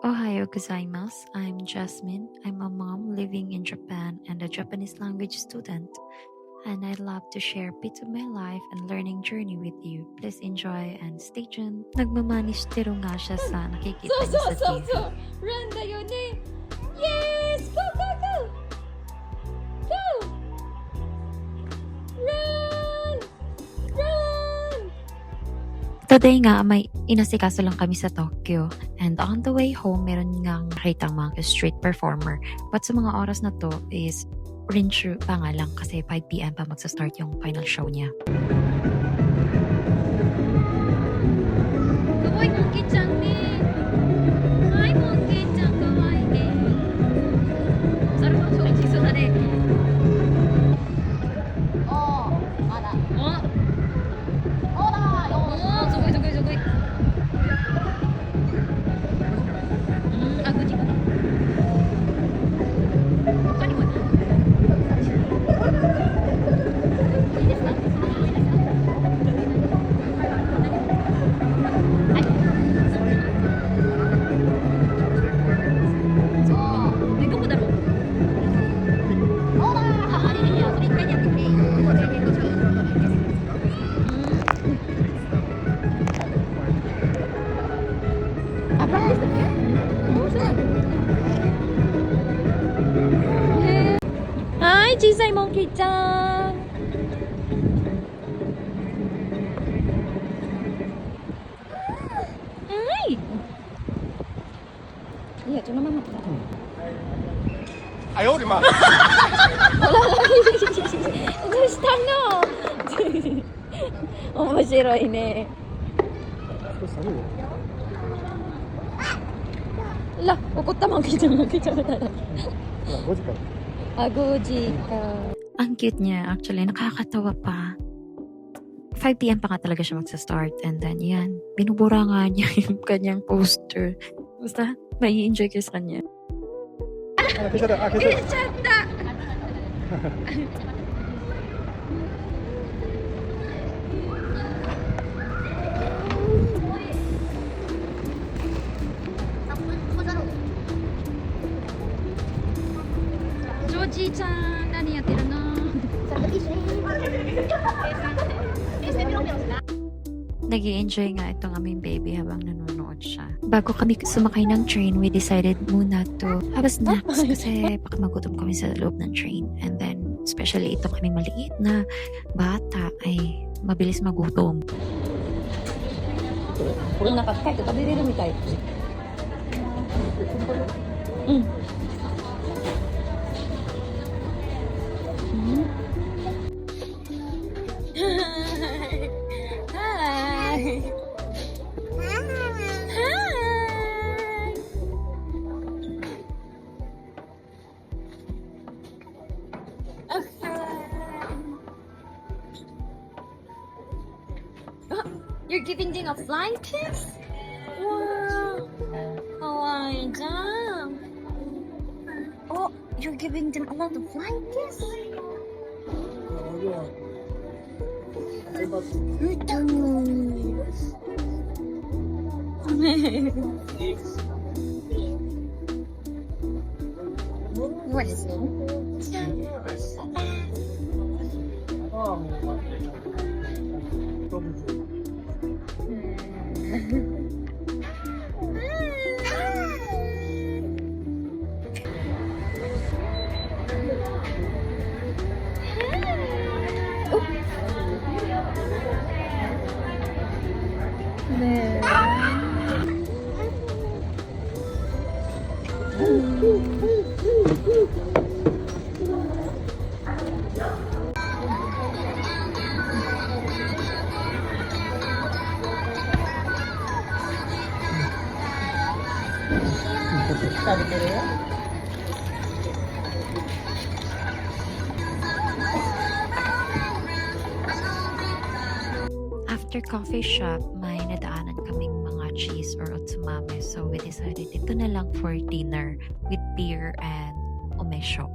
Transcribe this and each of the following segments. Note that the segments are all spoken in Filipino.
Ohayo gozaimasu. I'm Jasmine. I'm a mom living in Japan and a Japanese language student. And I'd love to share bits of my life and learning journey with you. Please enjoy and stay tuned. Nagmamanishtero nga siya sa nakikita niya sa TV. Run だよね Yes! Go, go, go! Go! Run! Run! Today nga, may inasikaso lang kami sa Tokyo. And on the way home, meron nga nakita mga street performer. But sa mga oras na to is Rinchu pa nga lang kasi 5 p.m. pa magsa-start yung final show niya. Kawaii monkey-chan ne. Hi, monkey-chan. Kawaii ne. Sara mo超小さだね。まだ。すごいすごいすごい。あ、ぐちぐち。他にもいいですか？はい。どこだろう？あ、あれね、それ一回やってみて。あ、バラでしたっけ？面白い。はい、小さいモンキーちゃん。はい。いや、そのまま。哎呦我的妈！どうしたの？面白いね。ら、怒ったモンキーちゃん、モンキーちゃんがただ。5時から。あ、5時か。Ang cute niya. Actually, nakakatawa pa. 5 p.m. pa nga talaga siya magsa-start. And then, yan. Binubura nga niya yung kanyang poster. Basta, may enjoy kayo sa kanya. 消しちゃった。消しちゃった。ちゃった。ジョージーちゃん、何やってるの？ Nag-i-enjoy nga itong aming baby habang nanonood siya. Bago kami sumakay ng train, we decided muna to have snacks kasi baka magutom kami sa loob ng train. And then, especially itong kaming maliit na bata ay mabilis magutom. これなんか帰って食べれるみたい。うん。You're giving them a flying kiss? Wow! Kawaii dyan. Oh, you're giving them a lot of flying kiss? What is it? After coffee shop, may nadaanan kaming mga cheese or otsumame. So we decided ito na lang for dinner with beer and omesho.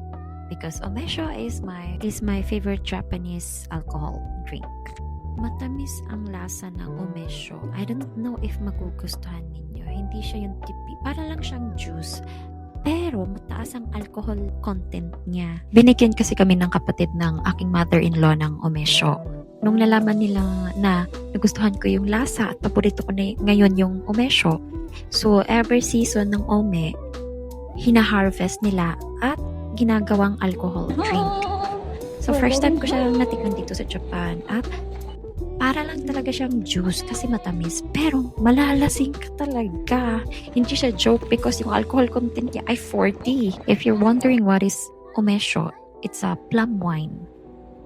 Because omesho is my favorite Japanese alcohol drink. Matamis ang lasa ng omesho. I don't know if magugustuhan ninyo. Hindi siya yung tipi. Para lang siyang juice. Pero mataas ang alcohol content niya. Binigyan kasi kami ng kapatid ng aking mother-in-law ng omesyo. Nung nalaman nila na nagustuhan ko yung lasa at paborito ko na ngayon yung omesyo. So every season ng ome, hina-harvest nila at ginagawang alcohol drink. So first time ko siya natikman dito sa Japan at para lang talaga siyang juice kasi matamis. Pero malalasing ka talaga. Hindi siya joke because yung alcohol content niya ay 40. If you're wondering what is omesho, it's a plum wine.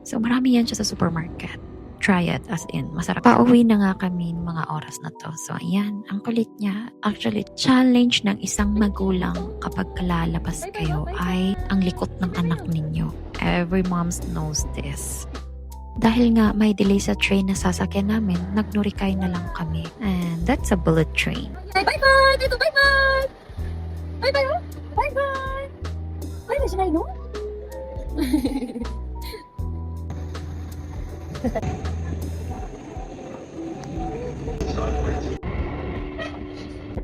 So marami yan siya sa supermarket. Try it, as in, masarap. Pauwi na nga kami ng mga oras na to. So ayan, ang kulit niya. Actually, challenge ng isang magulang kapag lalabas kayo ay ang likot ng anak ninyo. Every mom knows this. Dahil nga may delay sa train na sasakyan namin, nag-Norikay na lang kami. And that's a bullet train. Bye-bye! Dito, bye-bye! Bye-bye! Oh. Bye-bye! Bye-bye しないの?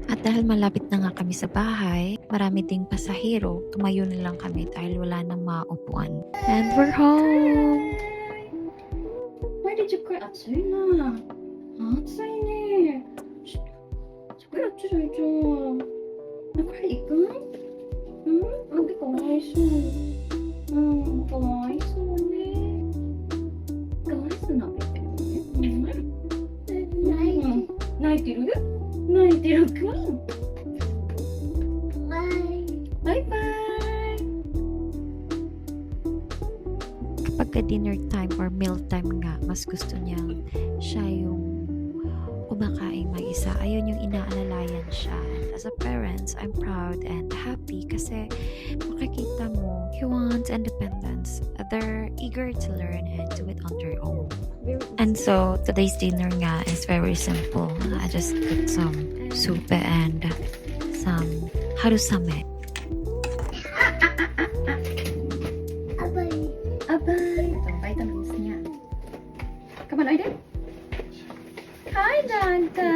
At dahil malapit na nga kami sa bahay, marami ding pasahero, tumayo na lang kami dahil wala nang maupuan. And we're home! Why did you cry? 暑いな。暑いね。ちょっと暑いじゃん。これ行くん？うん？かわいそう。かわいそうね。かわいそうなべてるね。泣いてる？泣いてるか？バイバイ。Pagka dinner time or meal time nga, mas gusto niyang siya yung kumakain mag-isa. Ayun yung inaalalayan siya. And as a parent, I'm proud and happy kasi makikita mo, he wants independence. They're eager to learn and do it on their own. And so, today's dinner nga is very simple. I just put some soup and some harusame. Abay, ito ang vitamins niya. Come on, Aiden. Hi, Danta.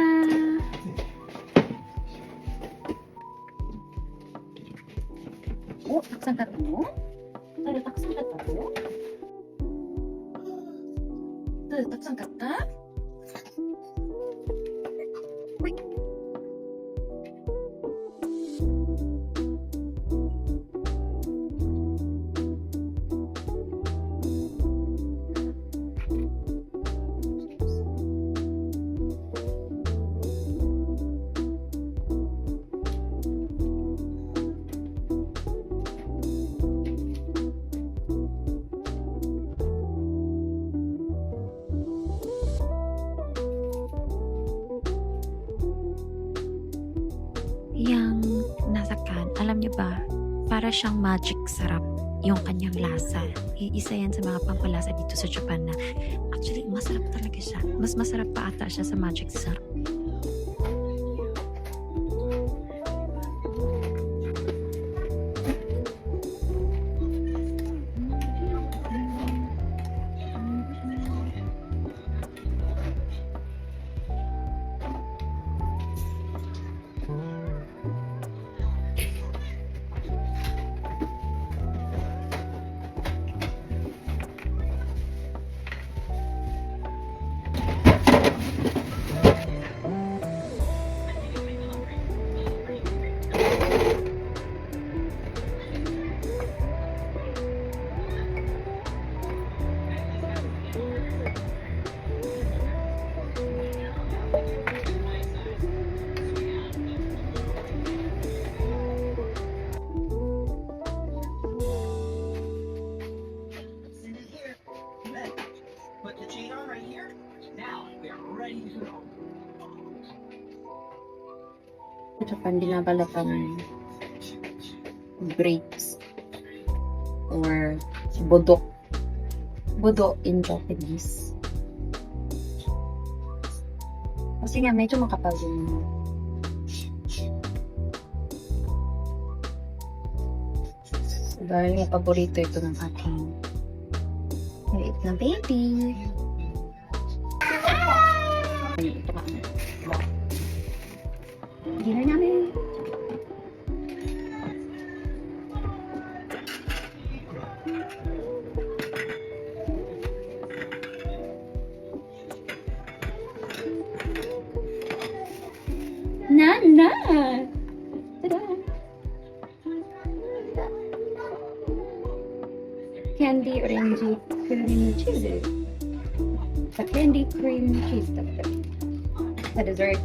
Oh, taksan ka mo? Taksan ka mo? Taksan ka ta? Yang nasa can, alam niyo ba, para siyang magic sarap yung kanyang lasa. Isa yan sa mga pampalasa dito sa Japan na actually masarap talaga siya. Mas masarap pa ata siya sa magic sarap. Put the chain on right here. Now we are ready to go. Japan, binabalatan grapes or budok. Budo in Japanese. Kasi nga medyo makapal din. So, dahil nga paborito ito ng aking maliit na baby. Ito ka. dinner namin. Nana! Tada! Candy orangey cream cheese. The candy cream cheese stuff. The dessert.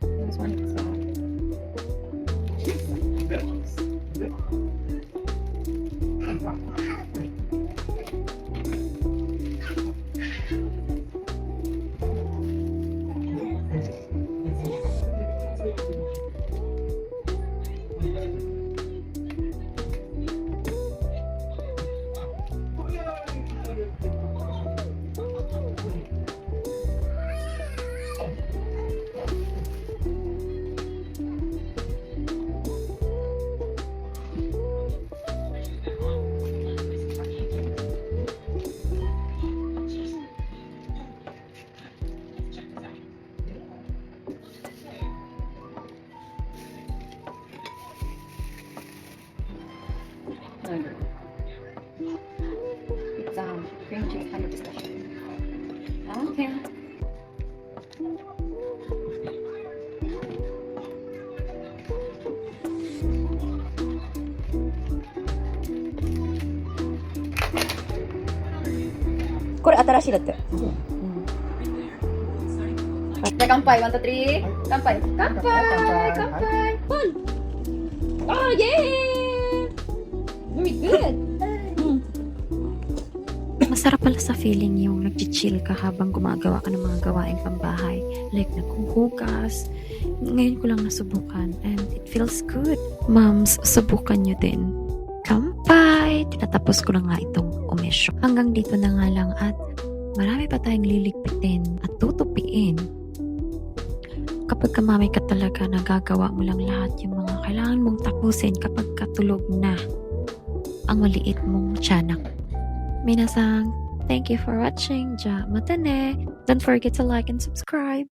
There's one It's cream cheese, 100%. Okay.これ新しいだって。じゃあ乾杯、1、2、3。乾杯。乾杯。乾杯。Oh, yeah! Very good. Masarap pala sa feeling yung nag-chill ka habang gumagawa ka ng mga gawaing pambahay. Like naghuhugas. Ngayon ko lang nasubukan and it feels good. Moms, subukan nyo din. Kampay! Tinatapos ko na nga itong umisyo. Hanggang dito na nga lang at marami pa tayong liligpitin at tutupiin. Kapag kamamay ka talaga, nagagawa mo lang lahat yung mga kailangan mong tapusin kapag katulog na ang maliit mong tiyanak. Minasang, thank you for watching. Ja matane. Don't forget to like and subscribe.